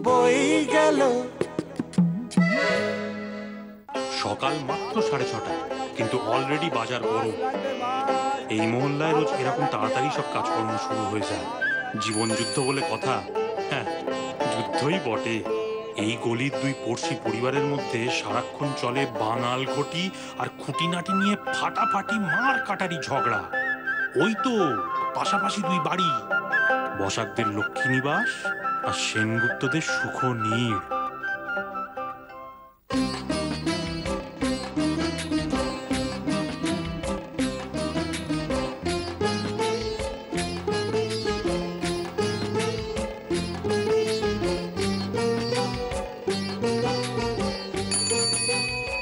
বই গেল। সকাল মাত্র 6:30, কিন্তু অলরেডি বাজার গরম। এই মহল্লায় রোজ এরকম তাড়াতাড়ি সব কাজকর্ম শুরু হয়ে যায়। জীবন যুদ্ধ বলে কথা, হ্যাঁ যুদ্ধই বটে। এই গলির দুই পড়শি পরিবারের মধ্যে সারাক্ষণ চলে বাঙাল ঘটি আর খুঁটিনাটি নিয়ে ফাটাফাটি মার কাটারি ঝগড়া। ওই তো পাশাপাশি দুই বাড়ি, বসাকদের লক্ষ্মী নিবাস আর সেনগুপ্তদের সুখ নীড়।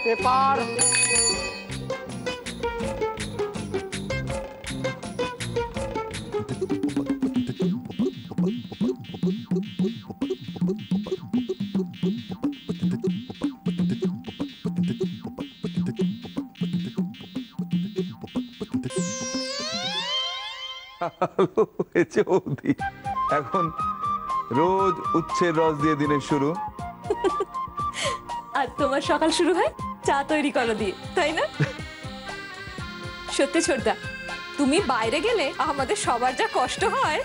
পেপার এখন রোজ উচ্ছের রস দিয়ে দিনের শুরু। আর তোমার সকাল শুরু হয় চা তৈরি করো দিয়ে, তাই না? সত্যি ছোটদা, তুমি বাইরে গেলে আমাদের সবার যা কষ্ট হয়।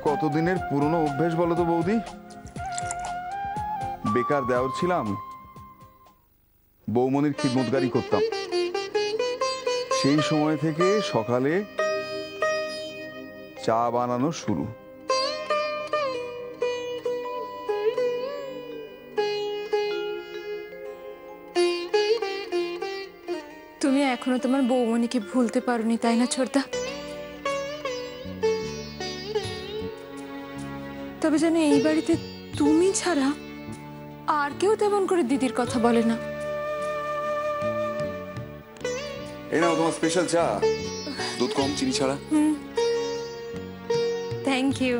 কতদিনের পুরনো অভ্যেস বলো তো বৌদি। বেকার দেওর ছিলাম, বৌমনির খিদমতগারি করতাম। সেই সময় থেকে সকালে চা বানানো শুরু। তুমি এখনো তোমার বৌমনিকে ভুলতে পারোনি, তাই না ছোটদা? তবে জানো, এই বাড়িতে তুমি ছাড়া আর কেউ তেমন করে দিদির কথা বলে না। এই নাও তোমার স্পেশাল চা, দুধ কম, চিনি ছাড়া। Thank you.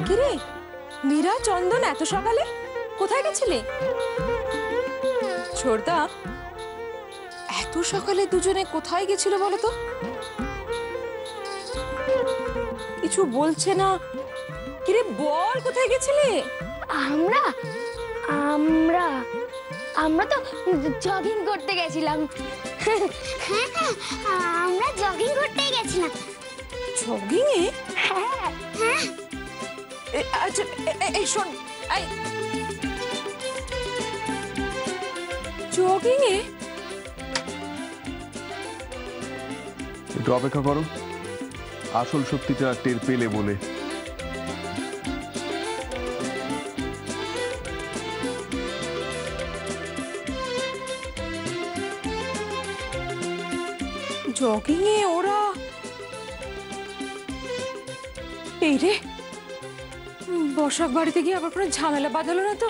কিরে মীরা, চন্দন, এত সকালে কোথায় গেছিলে? ছোটদা, এত সকালে দুজনে কোথায় গেছিল বলো তো? কিছু বলছে না। কিরে বল, কোথায় গেছিলে? আমরা আমরা আমরা তো জগিং করতে গেছিলাম। আমরা জগিং করতে গেছিলাম। জগিং এ? হ্যাঁ হ্যাঁ। আচ্ছা এই শোন, জগিং এ? একটু অপেক্ষা করো, আসল সত্যিটা টের পেলে বলে। জগিং এ ওরা? এই রে, বসাক বাড়িতে গিয়ে আবার কোনো ঝামেলা বাঁধালো না তো?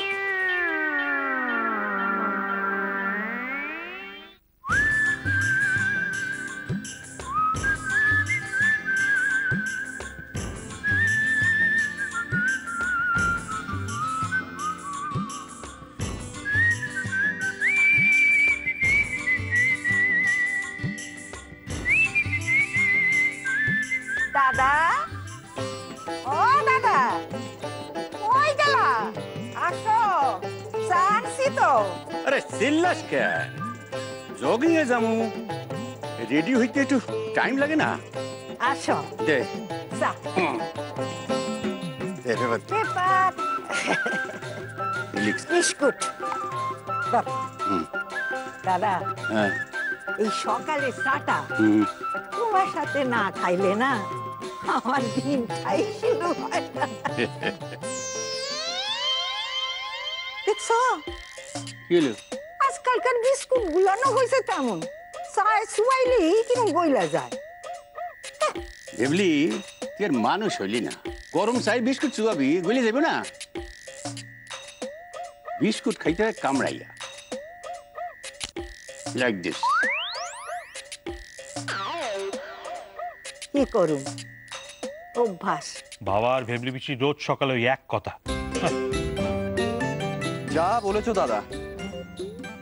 দাদা, ও দাদা, কই গেলা? আসো, চা আনছি তো। আরে চিল্লাস কে? জগিং এ যামু, রেডি হইতে একটু টাইম লাগে না? আসো, দে চা। দে পেপার, পেপার, বিস্কুট। দাও। দাদা, হ্যাঁ এই সকালে চাটা হুম, তোমার সাথে না খাইলে না আমার দিনটাই শুরু হয় না। দেখছো, কি হলো? আজকালকার বিস্কুট গুলানো হয়েছে তেমন, চায় চুয়াইলেই কিরম গইলা যায়। দেবলি তুই আর মানুষ হইলি না। গরম চাই বিস্কুট চুয়াবি, গলি যাবে না। বিস্কুট খাইতে হয় কামড়াইয়া, লাইক দিস। কি করুম, অভ্যাস। বাবা আর ভেবলি পিসি রোজ সকালে ওই এক কথা। যা বলেছো দাদা,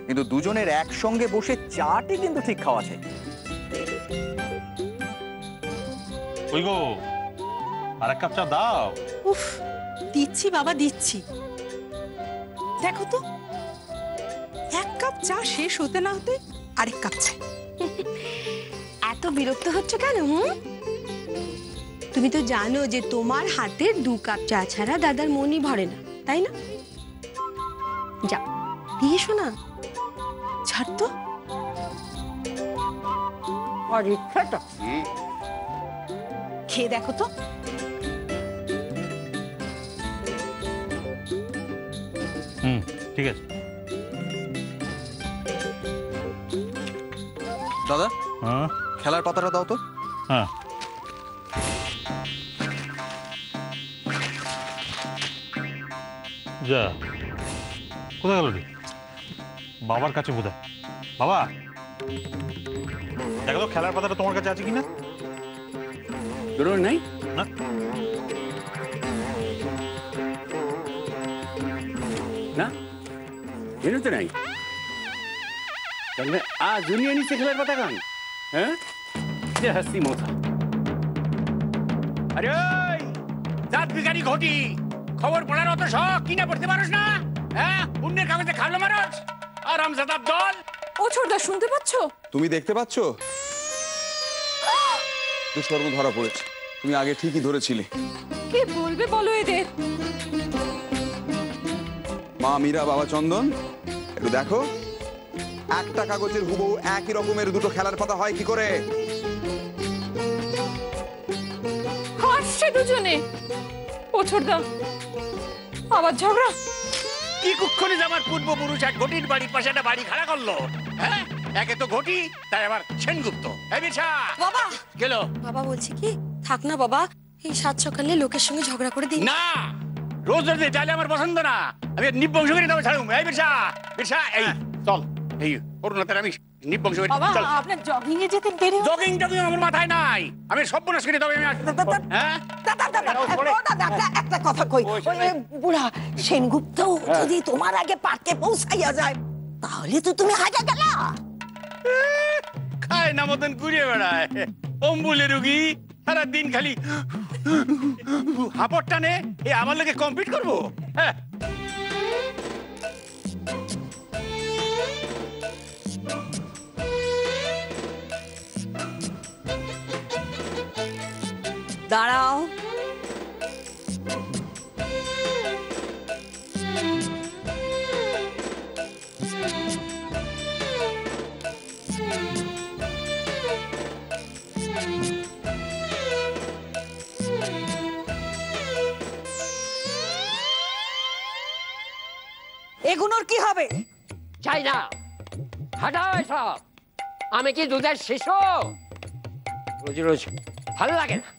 কিন্তু দুজনের একসঙ্গে বসে চাটি কিন্তু ঠিক খাওয়া চাই। ওই গো, আর এক কাপ চা দাও। উফ, দিচ্ছি বাবা দিচ্ছি। দেখো তো, এক কাপ চা শেষ হতে না হতে আরেক কাপ চাই। এত বিরক্ত হচ্ছে কেন? তুমি তো জানো যে তোমার হাতের 2 কাপ চা ছাড়া দাদার মনই ভরে না, তাই না? যা দিয়ে এসো না। ছাড় তো। আর ইচ্ছাটা খেয়ে দেখো তো। ঠিক আছে। দাদা, হ্যাঁ খেলার পাতাটা দাও তো। হ্যাঁ, যা কোথায় গেল রে? বাবার কাছে বোধ হয়। বাবা, দেখো তো খেলার পাতাটা তোমার কাছে আছে কিনা। তোর নাই না, না এনে তো নাই। তাহলে আজ নিয়ে নিচ্ছে খেলার পাতা গান। হ্যাঁ, যে হাসি মোথা। আরে ওই জাত বিকারি ঘটি, খবর পড়ার অত শখ কিনা পড়তে পারোস না? হ্যাঁ, পুণ্যের কাগজে খাবলো মারস আর আমজাদার দল। ও ছোটদা, শুনতে পাচ্ছ? তুমি দেখতে পাচ্ছ দুষ্কর্ম ধরা পড়েছে। তুমি আগে ঠিকই ধরেছিলে। কে বলবে বলো এদের? মা মীরা, বাবা চন্দন, একটু দেখো একটা কাগজের হুবহু একই রকমের দুটো খেলার পাতা হয় কি করে? হাসছে দুজনে। ও ছোটদা, আবার ঝগড়া? কি কুক্ষণে আমার পূর্বপুরুষ এক ঘটির বাড়ির পাশে একটা বাড়ি খাড়া করলো। হ্যাঁ, একে তো ঘটি, তাই আবার সেনগুপ্ত। এই বিছা বাবা, গেল। বাবা বলছি কি, থাক না বাবা, এই 7 সকালে লোকের সঙ্গে ঝগড়া করে দিই না, রোজ রোজ চাইলে আমার পছন্দ না। আমি নিবংশ করে দেবো ছাড়ুম। এই বিরসা, বিরসা, এই চল। এই করুণাতে আমি নিবংশ করে বাবা, চল। আপনার জগিং এ যেতে দেরি হবে। জগিং টগিং আমার মাথায় নাই। আমি সর্বনাশ করে দেবো। হ্যাঁ, একটা কথা কই, ওই বুড়া সেনগুপ্ত যদি তোমার আগে পার্কে পৌঁছাইয়া যায় তাহলে তো তুমি হাজা গেলা। খায় না মতন ঘুরে বেড়ায় অম্বুলে রুগী, সারা দিন খালি হাপড় টানে। এ আমার লোকে কম্পিট করবো? হ্যাঁ, দাঁড়াও, এগুলোর কি হবে? চাই না, হাঁটাও সব। আমি কি দুধের শিশু? রোজ রোজ ভালো লাগে না।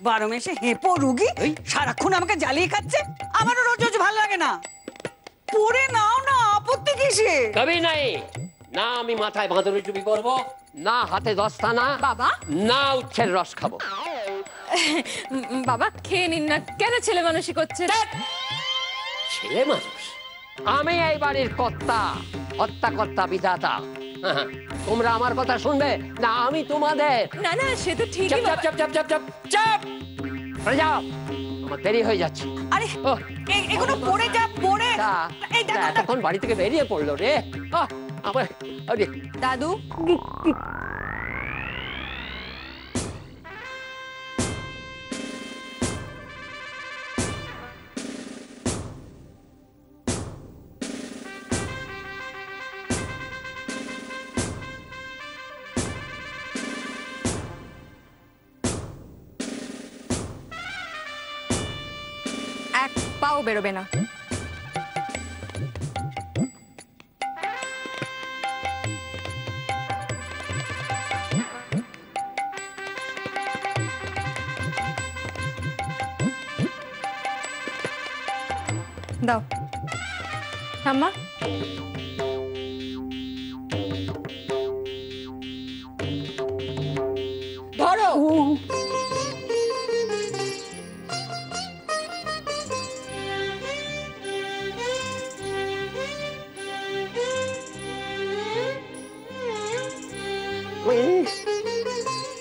12 মাসে হেপো রুগী সারাক্ষণ আমাকে জ্বালিয়ে খাচ্ছে। আমারও রোজ রোজ ভালো লাগে না। পরে নাও না, আপত্তি কিসে? কবি নাই না, আমি মাথায় বাঁদরের টুপি পরবো না, হাতে দস্তানা, বাবা, না উচ্ছের রস খাবো। বাবা খেয়ে নিন না, কেন ছেলে মানুষই করছে? ছেলে মানুষ? আমি এই বাড়ির কর্তা, হত্যাকর্তা, বিধাতা। হ্যাঁ, তোমরা আমার কথা শুনবে না আমি তোমাদের? না না, সে তো ঠিকই চুপ বাবা। চুপ চুপ চুপ চুপ চুপ, চলে যাও, আমার দেরি হয়ে যাচ্ছে। আরে ও, এগুলো পড়ে যা, পড়ে। তা, এই দেখো, এতক্ষণ বাড়ি থেকে বেরিয়ে পড়লো রে। আমার আরে, দাদু, এক পাও বেরোবে না। দাও ঠাম্মা। ধরো।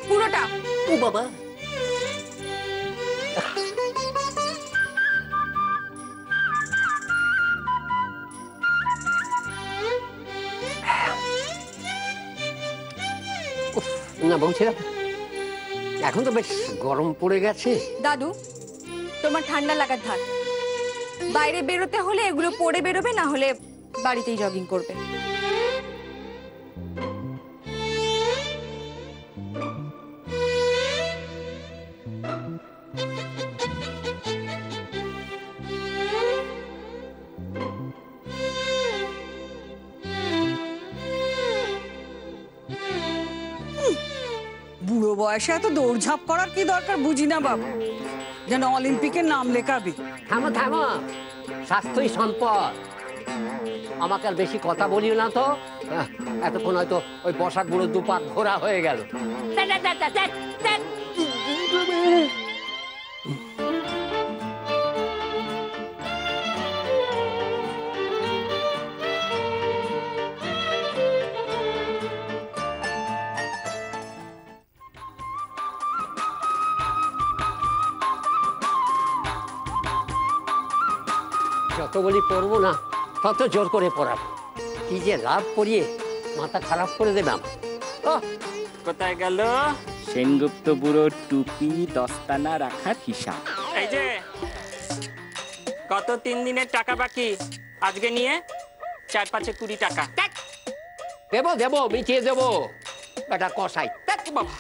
পুরোটা। ও বাবা, না বলছিলাম এখন তো বেশ গরম পড়ে গেছে। দাদু, তোমার ঠান্ডা লাগার ধার। বাইরে বেরোতে হলে এগুলো পরে বেরোবে, না হলে বাড়িতেই জগিং করবে। বুড়ো বয়সে এত দৌড়ঝাঁপ করার কি দরকার বুঝি না বাবা, যেন অলিম্পিকের নাম লেখাবি। থামো থামো, স্বাস্থ্যই সম্পদ। আমাকে আর বেশি কথা বলিও না তো। এতক্ষণ হয়তো ওই বসাক বুড়ো দুপাক ঘোরা হয়ে গেল। যত বলি পড়বো না, তত জোর করে পড়াবো। কি যে লাভ পড়িয়ে মাথা খারাপ করে দিলাম। কোথায় গেল সেনগুপ্ত বুড়োর টুপি দস্তানা রাখার হিসাব? এই যে গত 3 দিনের টাকা বাকি, আজকে নিয়ে 4-5 20 টাকা। দেবো দেবো, মিটিয়ে দেবো। এটা কষাই বাবা,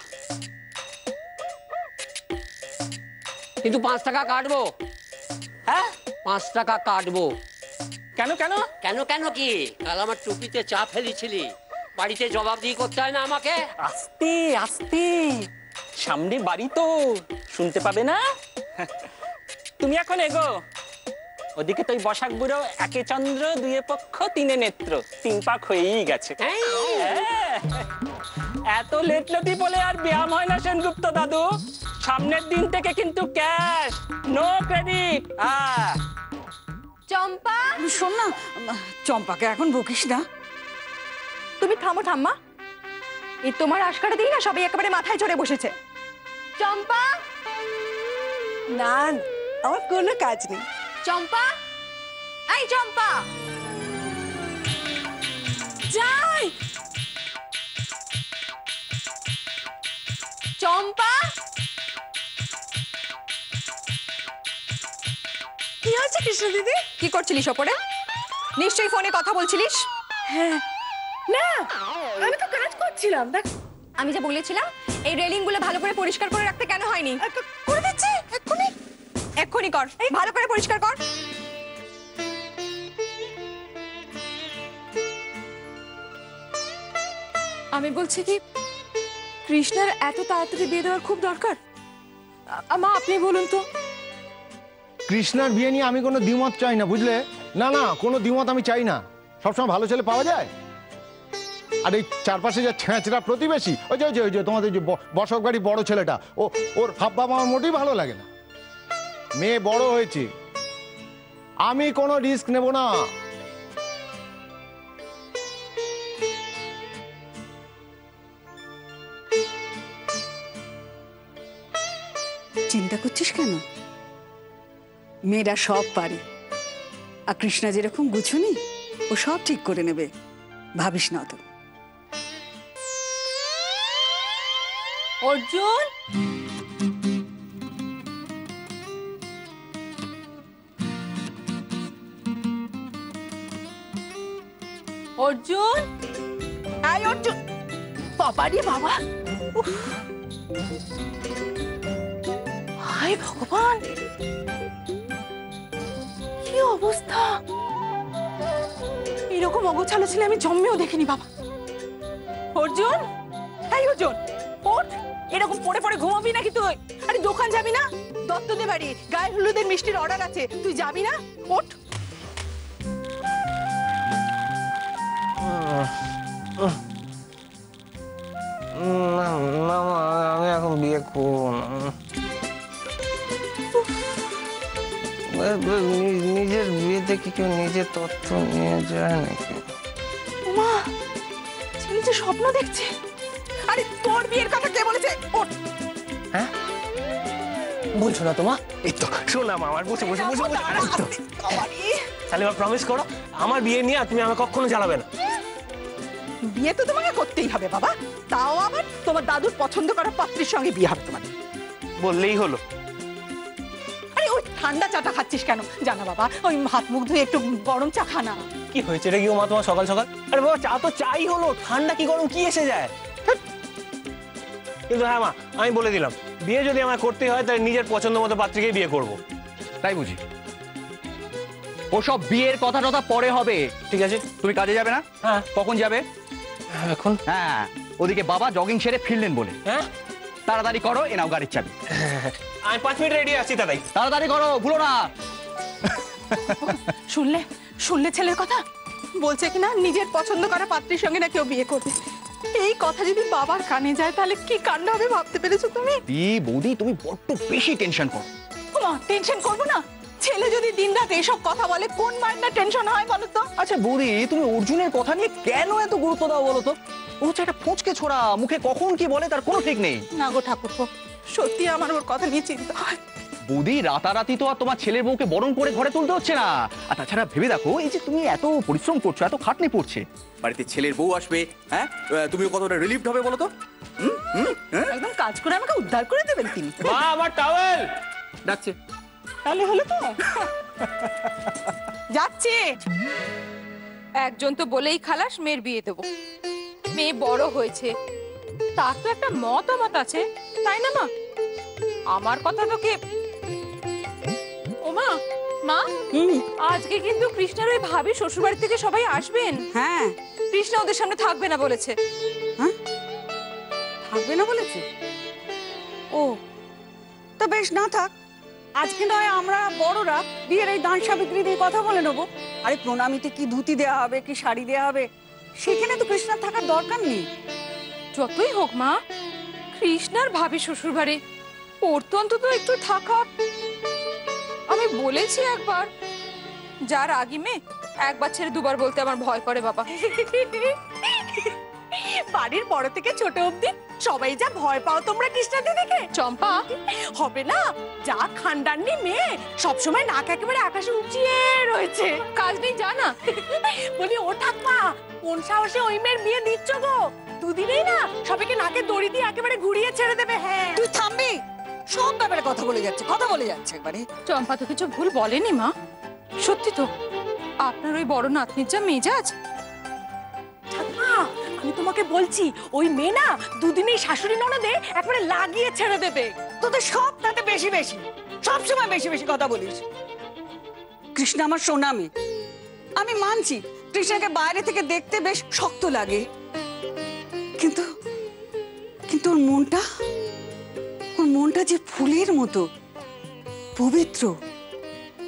কিন্তু 5 টাকা কাটবো। হ্যাঁ 5 টাকা কাটবো। কেন কেন কেন কেন কি? কাল আমার টুপিতে চা ফেলেছিলি, বাড়িতে জবাবদিহি করতে হয় না আমাকে? আস্তে আস্তে, সামনে বাড়ি তো, শুনতে পাবে না। তুমি এখন এগো, ওদিকে তো বসাক বুড়ো একে চন্দ্র, দুয়ে পক্ষ, তিনে নেত্র, 3 পাক হয়েই গেছে। এত লেটলতি বলে আর ব্যায়াম হয় না সেনগুপ্ত দাদু। সামনের দিন থেকে কিন্তু ক্যাশ, নো ক্রেডিট। চম্পা, শোন না, চম্পাকে এখন বকিস না। তুমি থামো ঠাম্মা। এই তোমার আশকারা দিই না সবাই একেবারে মাথায় চড়ে বসেছে। চম্পা, না আমার কোনো কাজ নেই। চম্পা, এই চম্পা, যাই। চম্পা, কি হয়েছে কৃষ্ণ দিদি? কি করছিলিস ওপরে? নিশ্চয়ই ফোনে কথা বলছিলিস। হ্যাঁ, না আমি তো কাজ করছিলাম। দেখ, আমি যে বলেছিলাম এই রেলিং গুলো ভালো করে পরিষ্কার করে রাখতে কেন হয়নি? করে দিচ্ছি এক্ষুনি। এক্ষুনি কর, এই ভালো করে পরিষ্কার কর। আমি বলছি কি, কৃষ্ণার এত তাড়াতাড়ি বিয়ে দেওয়ার খুব দরকার? মা আপনি বলুন তো। কৃষ্ণার বিয়ে নিয়ে আমি কোনো দ্বিমত চাই না, বুঝলে? না না, কোনো দ্বিমত আমি চাই না। সবসময় ভালো ছেলে পাওয়া যায়? আর এই চারপাশে যে ছেঁচড়া প্রতিবেশী, ওই যে তোমাদের যে বসক বাড়ি বড় ছেলেটা, ওর হাব ভাব আমার মোটেই ভালো লাগে না। মেয়ে বড় হয়েছে, আমি কোনো রিস্ক নেব না। চিন্তা করছিস কেন? মেয়েরা সব পারে, আর কৃষ্ণা যেরকম গুছুনি, ও সব ঠিক করে নেবে, ভাবিস না তো। অর্জুন, অর্জুন, আয় অর্জুন। বাবা রে বাবা, হায় ভগবান, কি অবস্থা! এরকম অগোছালো ছেলে আমি জন্মেও দেখিনি বাবা। অর্জুন, এই অর্জুন ওঠ, এরকম পড়ে পড়ে ঘুমাবি নাকি তুই? আরে দোকান যাবি না? দত্তদের বাড়ি গায়ে হলুদের মিষ্টির অর্ডার আছে, তুই যাবি না? ওঠ। না আমি এখন বিয়ে করবো না। নিজের বিয়েতে কি কেউ নিজের তথ্য নিয়ে যায় নাকি? মা, ছেলে যে স্বপ্ন দেখছে। আরে তোর বিয়ের কথা কে বলেছে? ওঠ, বলছো না তোমা? এই তো শোনাম আমার বসে বসে বসে বসে তাহলে এবার প্রমিস করো আমার বিয়ে নিয়ে তুমি আমাকে কখনো জ্বালাবে না। বিয়ে তো তোমাকে করতেই হবে বাবা, তাও আবার তোমার দাদুর পছন্দ করা পাত্রীর সঙ্গে বিয়ে হবে তোমার। বললেই হলো। আরে ওই ঠান্ডা চাটা খাচ্ছিস কেন? জানা বাবা, ওই হাত মুখ ধুয়ে একটু গরম চা খানা। কি হয়েছে রে কি মা তোমার সকাল সকাল? আরে বাবা চা তো চাই হলো, ঠান্ডা কি গরম কি এসে যায়? কিন্তু হ্যাঁ মা, আমি বলে দিলাম বিয়ে যদি আমার করতে হয় তাহলে নিজের পছন্দ মতো পাত্রীকেই বিয়ে করব। তাই বুঝি? ওসব বিয়ের কথা টথা পরে হবে। ঠিক আছে, তুমি কাজে যাবে না? হ্যাঁ। কখন যাবে? এখন। হ্যাঁ, ওদিকে বাবা জগিং সেরে ফিরলেন বলে। হ্যাঁ, তাড়াতাড়ি করো, এ নাও গাড়ির চাবি। আমি 5 মিনিট রেডি আছি দাদাই। তাড়াতাড়ি করো, ভুলো না। শুনলে শুনলে ছেলের কথা? বলছে কিনা নিজের পছন্দ করা পাত্রীর সঙ্গে না কেউ বিয়ে করবে। এই কথা যদি বাবার কানে যায় তাহলে কি কাণ্ড হবে ভাবতে পেরেছো তুমি? বৌদি তুমি বড্ড বেশি টেনশন করো। না টেনশন করবো না, ছেলে যদি দিনরাত এসব কথা বলে কোন মায়ের না টেনশন হয় বলো তো? আচ্ছা বৌদি, তুমি অর্জুনের কথা নিয়ে কেন এত গুরুত্ব দাও বলো তো? ও হচ্ছে একটা ফুচকে ছোড়া, মুখে কখন কি বলে তার কোনো ঠিক নেই। না গো ঠাকুরপো, সত্যি আমার ওর কথা নিয়ে চিন্তা হয়। বৌদি রাতারাতি তো আর তোমার ছেলের বউকে বরণ করে ঘরে তুলতে হচ্ছে না। আর তাছাড়া ভেবে দেখো, এই যে তুমি এত পরিশ্রম করছো, এত খাটনি পড়ছে, বাড়িতে ছেলের বউ আসবে, হ্যাঁ তুমি কতটা রিলিফড হবে বলো তো? একদম কাজ করে আমাকে উদ্ধার করে দেবেন তিনি। মা আমার টাওয়েল ডাকছে। তাহলে হলো তো। যাচ্ছে। একজন তো বলেই খালাস মেয়ের বিয়ে দেবো। মেয়ে বড় হয়েছে, তার তো একটা মতামত আছে, তাই না মা? আমার কথা তো কে? ও মা, মা আজকে কিন্তু কৃষ্ণার ওই ভাবি শ্বশুরবাড়ি থেকে সবাই আসবেন। হ্যাঁ, কৃষ্ণা ওদের সামনে থাকবে না বলেছে। হ্যাঁ থাকবে না বলেছে? ও তো বেশ, না থাক। আজকে নয় আমরা বড়রা বিয়ের এই দান সাবিত্রী দিয়ে কথা বলে নেবো। আরে প্রণামীতে কি ধুতি দেওয়া হবে, কি শাড়ি দেওয়া হবে, সেখানে তো কৃষ্ণার থাকার দরকার নেই। যতই হোক মা, কৃষ্ণার ভাবি শ্বশুরবাড়ি, ওর তো অন্তত একটু থাকা। আমি বলেছি একবার, যার আগি মেয়ে একবার ছেড়ে দুবার বলতে আমার ভয় করে বাবা। বাড়ির বড় থেকে ছোট অবধি সবাই যা ভয় পাও তোমরা কৃষ্ণা দিদিকে। চম্পা হবে না, যা খানদানি মেয়ে, সবসময় নাক একেবারে আকাশে উঁচিয়ে রয়েছে। কাজ নেই জানা। বলি ও ঠাকমা, কোন সাহসে ওই মেয়ের বিয়ে দিচ্ছ গো? দুদিনেই না সবাইকে নাকে দড়ি দিয়ে একেবারে ঘুরিয়ে ছেড়ে দেবে। হ্যাঁ তুই থামবি, সব ব্যাপারে কথা বলে যাচ্ছে, কথা বলে যাচ্ছে একবারে। চম্পা তো কিছু ভুল বলেনি মা, সত্যি তো আপনার ওই বড় নাতনির যা মেজাজ। ঠাকমা আমি তোমাকে বলছি, ওই মেয়ে না দুদিনেই শাশুড়ি ননদে একবারে লাগিয়ে ছেড়ে দেবে। তোদের সব তাতে বেশি বেশি, সব সময় বেশি বেশি কথা বলিস। কৃষ্ণ আমার সোনা মেয়ে, আমি মানছি কৃষ্ণকে বাইরে থেকে দেখতে বেশ শক্ত লাগে, কিন্তু কিন্তু ওর মনটা যে ফুলের মতো পবিত্র,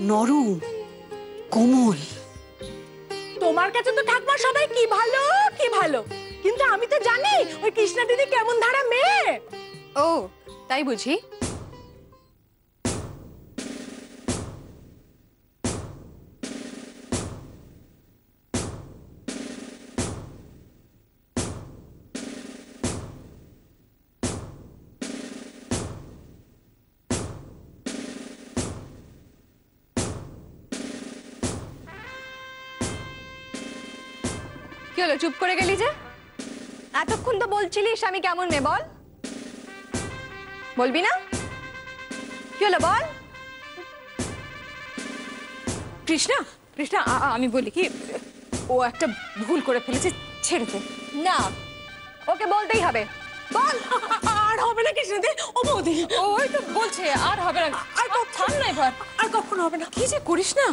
নরম, কোমল। তোমার কাছে তো ঠাকমা সবাই কি ভালো কি ভালো, কিন্তু আমি তো জানি ওই কৃষ্ণা দিদি কেমন ধারা মেয়ে। ও তাই বুঝি? কি হলো, চুপ করে গেলি যে? এতক্ষণ তো বলছিলিস আমি কেমন মেয়ে, বল। বলবি না? কি হলো বল। কৃষ্ণা কৃষ্ণা আমি বলি কি, ও একটা ভুল করে ফেলেছে, ছেড়ে দে। না, ওকে বলতেই হবে, বল। আর হবে না কৃষ্ণা দি, ও বৌদি ওই তো বলছে আর হবে না। আর থাম না এবার, আর কখনো হবে না। কি যে করিস না।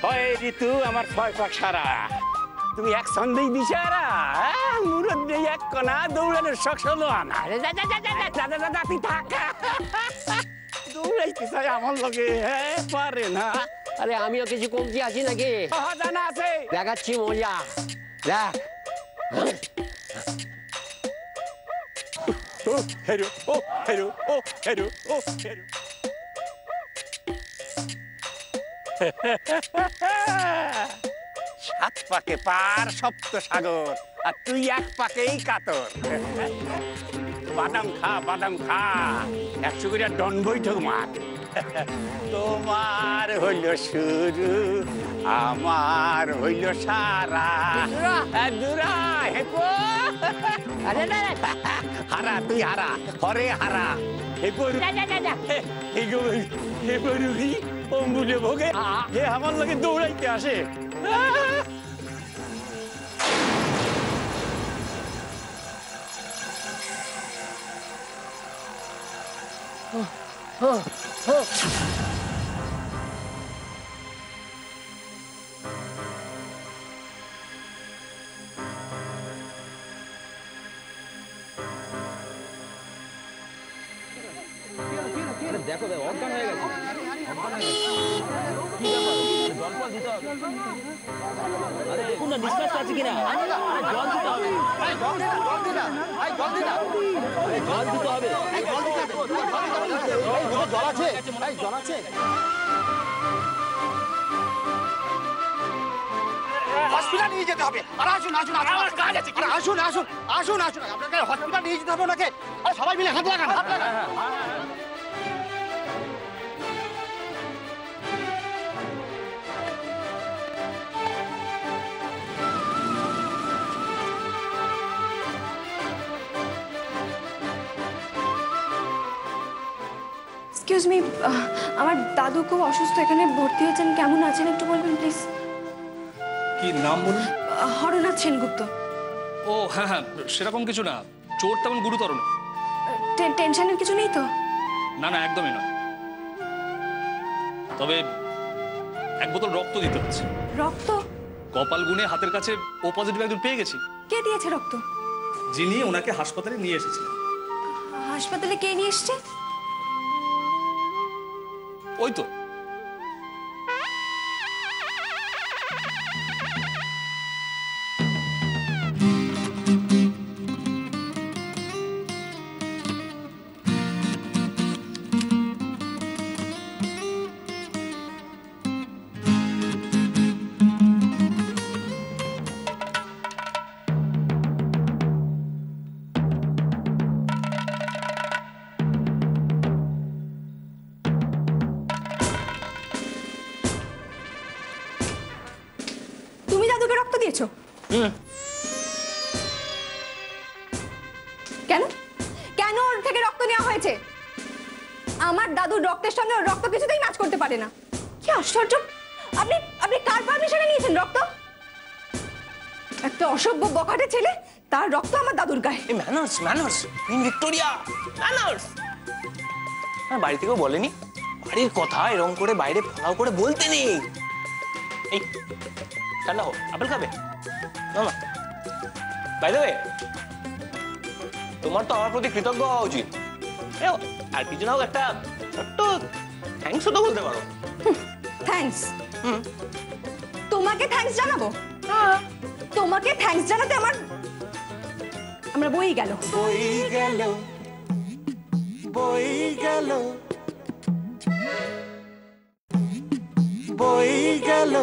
ছয় ঋতু আমার ছয় পাক সারা, তুমি এক সন্দেই দিশারা, মুরদ নেই এক কণা, দৌড়ানোর শখ শোনো আনা। তুই থাকা দৌড়াইতে চাই আমার লগে, পারে না। আরে আমিও কিছু কমতি আছি নাকি? জানা আছে, দেখাচ্ছি মজা, দেখ। ও হেরো, ও হেরো, ও হেরো, ও হেরো। সাত পাকে পার সপ্ত সাগর, আর তুই এক পাকেই কাতর। বাদাম খা, বাদাম খা, 100 করে ডন বৈঠক মার। তোমার হইল শুরু, আমার হইল সারা। দুরা হেপো, হারা তুই হারা, হরে হারা। রুগী অম্বুলে ভোগে, হে আমার লাগে দৌড়াইতে আসে। দেখো অজ্ঞান হয়ে গেছে, দেখুন না নিঃশ্বাস আছে কিনা। জল দিতে হবে, জল দিতে হবে, জল আছে, জল আছে। হসপিটাল নিয়ে যেতে হবে। আর আসুন আসুন, আমার কাজ আছে। আসুন আসুন আসুন আসুন, আপনাকে হসপিটাল নিয়ে যেতে হবে ওনাকে। সবাই মিলে হাত লাগান, হাত লাগান। এক্সকিউজ মি, আমার দাদু খুব অসুস্থ, এখানে ভর্তি হয়েছেন, কেমন আছেন একটু বলবেন প্লিজ? কি নাম বলুন? হরনাথ সেনগুপ্ত। ও হ্যাঁ হ্যাঁ, সেরকম কিছু না, চোট তেমন গুরুতর না। টেনশনের কিছু নেই তো? না না, একদমই নয়। তবে এক বোতল রক্ত দিতে হচ্ছে। রক্ত? কপাল গুনে হাতের কাছে ও পজিটিভ একজন পেয়ে গেছি। কে দিয়েছে রক্ত? যিনি ওনাকে হাসপাতালে নিয়ে এসেছিলেন। হাসপাতালে কে নিয়ে এসছে? ওই তো। দিয়েছো? কেন কেন ওর থেকে রক্ত নেওয়া হয়েছে? আমার দাদুর রক্তের সঙ্গে ওর রক্ত কিছুতেই ম্যাচ করতে পারে না। কি আশ্চর্য! আপনি আপনি কার পারমিশনে নিয়েছেন রক্ত? একটা অসভ্য বখাটে ছেলে, তার রক্ত আমার দাদুর গায়ে। Manners manners queen Victoria, manners. আর বাড়ি থেকেও বলেনি, বাড়ির কথা এরকম করে বাইরে ফলাও করে বলতে নেই। এই ঠান্ডা হোক, আপেল খাবে? মামা বাই দ্য ওয়ে, তোমার তো আমার প্রতি কৃতজ্ঞ হওয়া উচিত। আর কিছু না হোক, একটা ছোট্ট থ্যাঙ্কসও তো বলতে পারো। থ্যাঙ্কস? তোমাকে থ্যাঙ্কস জানাবো? তোমাকে থ্যাঙ্কস জানাতে আমরা বই গেল বই গেল বই গেল বই গেল